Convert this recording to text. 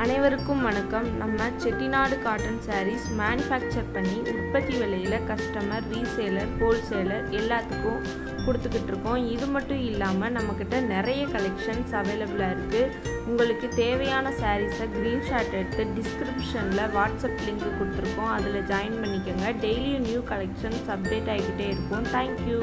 அனைவருக்கும் வணக்கம். நம்ம செட்டிநாடு காட்டன் சாரீஸ் மேனுஃபேக்சர் பண்ணி உற்பத்தி விலையில் கஸ்டமர், ரீசேலர், ஹோல்சேலர் எல்லாத்துக்கும் கொடுத்துக்கிட்டு இருக்கோம். இது மட்டும் இல்லாமல் நம்மக்கிட்ட நிறைய கலெக்ஷன்ஸ் அவைலபிளாக இருக்குது. உங்களுக்கு தேவையான சாரீஸை ஸ்க்ரீன்ஷாட் எடுத்து டிஸ்கிரிப்ஷனில் வாட்ஸ்அப் லிங்க் கொடுத்துருக்கோம். அதில் ஜாயின் பண்ணிக்கோங்க. டெய்லியும் நியூ கலெக்ஷன்ஸ் அப்டேட் ஆகிக்கிட்டே இருக்கும். தேங்க்யூ.